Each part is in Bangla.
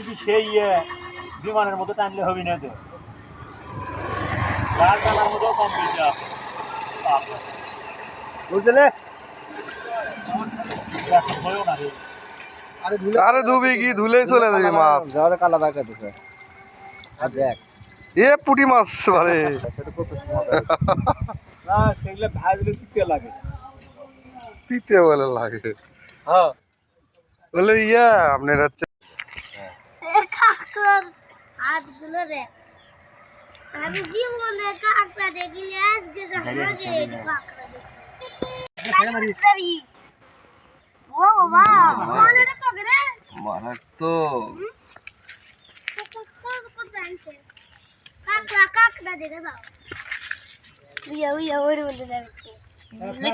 যদি সেই বিমানের মতো টানলে হবে না তো গাড় টানার মতো কম বেশি আছে বুঝলে আরে ধুবি কি ধুলেই চলে যাবে মাছ কালা বাঁকা দিছে দেখ এ পুঁটি মাছ মানে না সেগুলো ভাজলে তিতে লাগে তিতে বলে লাগে হ্যাঁ বলে আপনার হচ্ছে হাতগুলো রে আমি জীবনে কাঁকড়া দেখিনি আজকে কাঁকড়া দেখি ও বাবা মানেটা তো রে মারাক তো কাঁকড়া দেখে দাও ওই বলে যাচ্ছে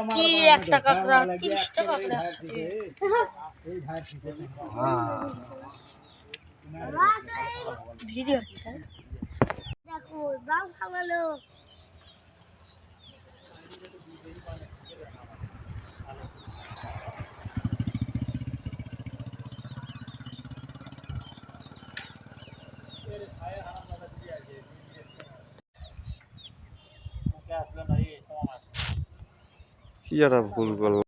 কি একটা কাঁকড়া 30টা কাঁকড়া ভিডিও হচ্ছে দেখো বাউ খাওয়ালো কি একটা ভুল করলাম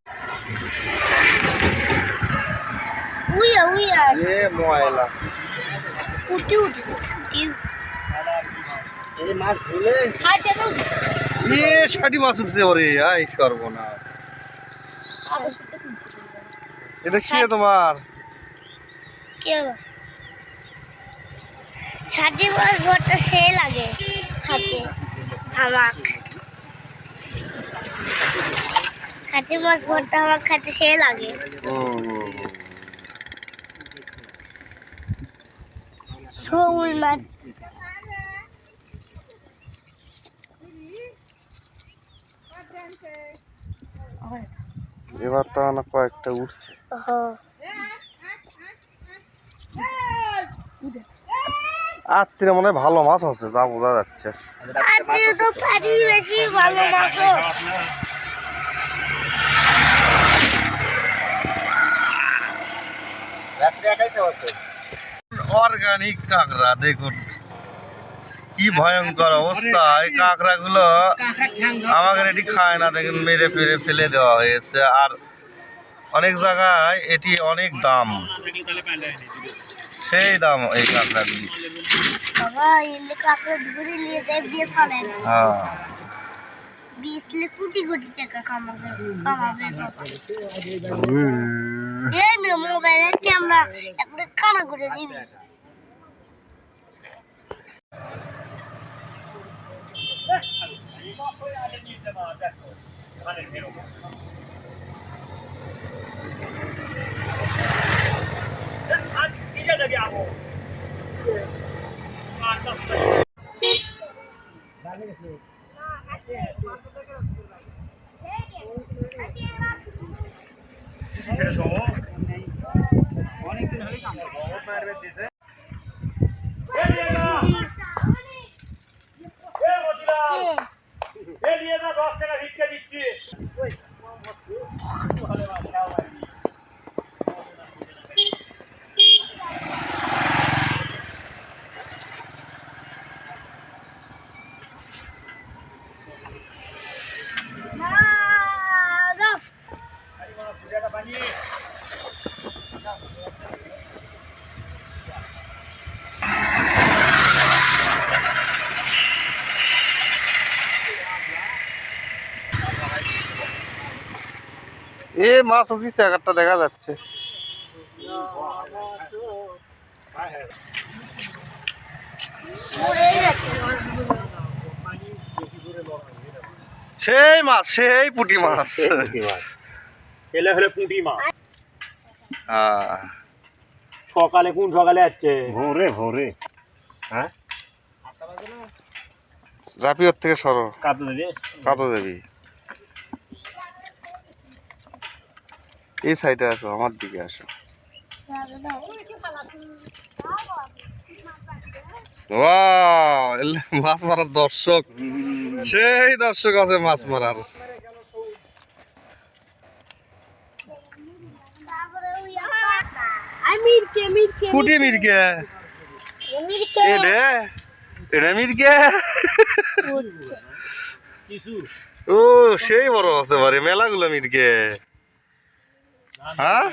উইয়া এ ময়লা উঠি উঠেছে উঠি এই মাছ ধুলে হাটে দাও এ ষাটি মাছ উঠছে ওরে আই সর্বনাশ আবার শুতে কিনছি এটা কি তোমার কি হলো সাথে মাছ ভরতে সে লাগে হাতে আমার সাথে মাছ ভরতে আমার খাতে সে লাগে শোল মাছ এবার তো না কয়েকটা উঠছে আত্মীয় মনে হয় ভালো মাছ আছে যা বোঝা যাচ্ছে আজকে তো পানি বেশি ভালো মাছ অর্গানিক কাঁকড়া দেখুন কি ভয়ঙ্কর অবস্থা এই কাঁকড়া গুলো আমাদের এটি খায় না দেখুন মেরে ফেরে ফেলে দেওয়া হয়েছে আর অনেক জায়গায় এটি অনেক দাম সেই দাম এই কাঁকড়াগুলি বাবা এলে কাপড় ধরে নিয়ে যায় দিয়ে চলেন হ্যাঁ 20 কোটি কোটি টাকা কামাবে এই মোবাইলের ক্যামেরা একটা কানা করে দিবি অনেকদিন হলে কাম এ মাছ উঠিছে একটা দেখা যাচ্ছে সেই মাছ সেই পুঁটি মাছ এলে হলে পুঁটি মাছ সকালে কোন সকালে আসছে ভোরে ভোরে হ্যাঁ রাপিওর থেকে সরো কাতো দেবে কাতো দেবি এই সাইডে আসো আমার দিকে আসো মাছ মারার দর্শক সেই দর্শক আছে মাছ মারার আমি কুটি মিরকে এটা মিরকে ও সেই বড় আছে বারে মেলাগুলো মিরকে হ্যাঁ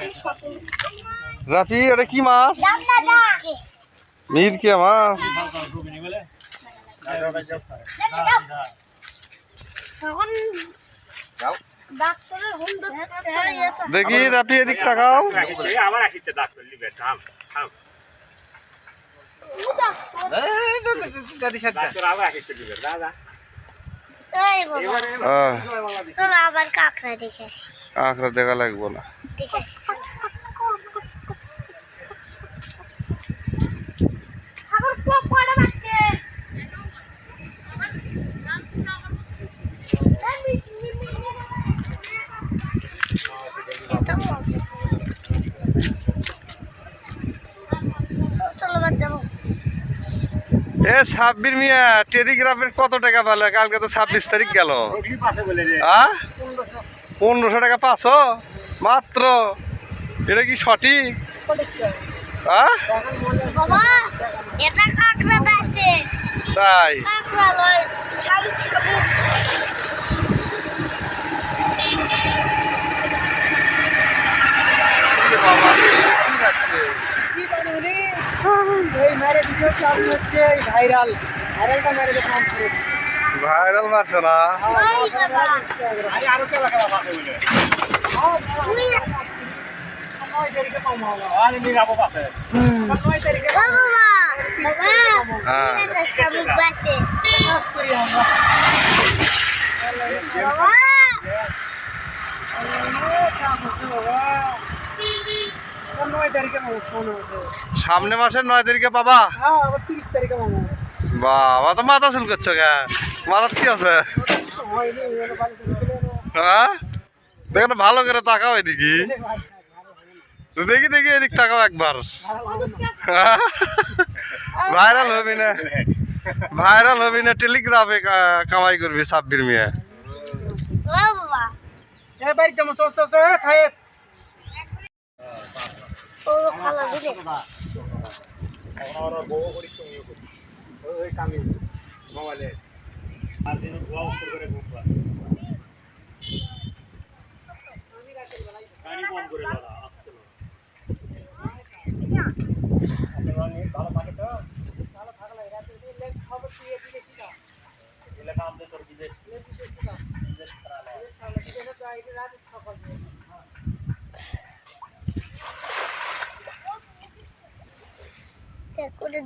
রাতি এটা কি মাছ মিরকে মাছ দেখি রাতি এদিক তাকাও আবার কাঁকড়া দেখে আসি কাঁকড়া দেখা লাগবো না এ সাব্বির মিয়া টেলিগ্রাফের কত টাকা পেলে কালকে তো 26 তারিখ গেল 1500 টাকা পাচ্ছো মাত্র এটা কি সঠিক তাই ভাইরাল মারছে না সামনে মাসের 9 তারিখে পাবা বাবা তো মাথা চুল করছো কে মাথা কি আছে হ্যাঁ দেখো ভালো করে তাকাও এদিকে দেখি দেখি এদিক তাকাও একবার ভাইরাল হবি না টেলিগ্রাফে কামাই করবি সাব্বির মিয়া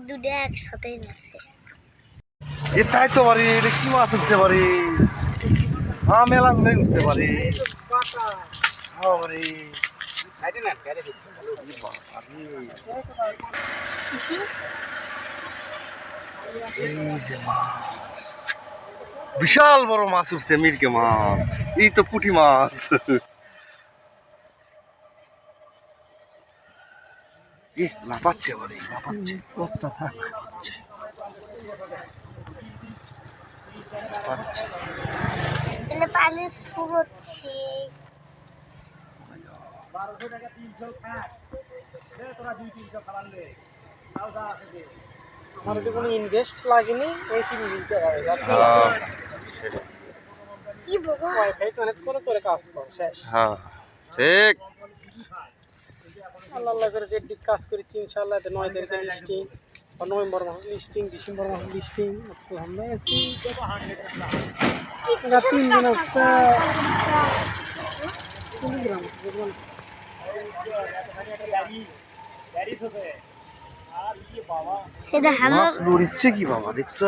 দুটো একসাথেই নাচছে এটাই তো বাড়ি এটা কি মাছ উঠতে পারি হ্যাঁ মেলা গুলোই উঠতে পারি বিশাল বড় মাছ উঠছে মিরকে মাছ এই তো পুঁটি মাছ লাফাচ্ছে বাড়ি লাফাচ্ছে পানির সুর হচ্ছে আমার তো কোনো ইনভেস্ট লাগেনি এই 3 দিনতে হয় কি বাবা ওয়াইফাই কানেক্ট করে কাজ কর শেষ হ্যাঁ ঠিক আল্লাহ আল্লাহ করে যে দিক কাজ করেছি ইনশাআল্লাহ 9 তারিখে লিস্টিং নভেম্বর মাসে লিস্টিং ডিসেম্বর মাসে লিস্টিং আলহামদুলিল্লাহ 3 দিন হচ্ছে টেলিগ্রাম সেটা হ্যালো মাছ লড়িচ্ছে কি বাবা দেখছ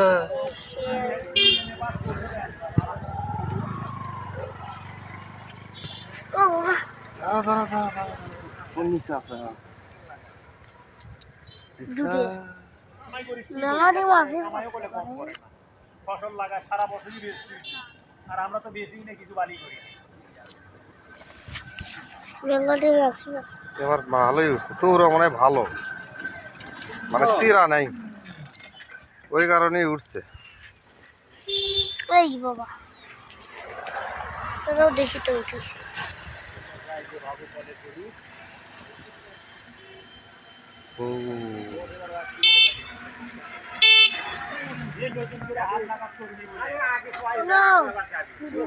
ও বাবা কোন নিচে আছে মেলারি মাঝে ফসল লাগা সারা বছরই বেশি আর আমরা তো বেশি না কিছু বালি করি বেঙ্গলি আছে এবার ভালোই উঠছে তো ওরা মনে হয় ভালো মানে সিরা নাই ওই কারণেই উঠছে এই বাবা তোরাও দেখি তো উঠি ও যে নতুন করে হাত লাগাচ্ছে পুরো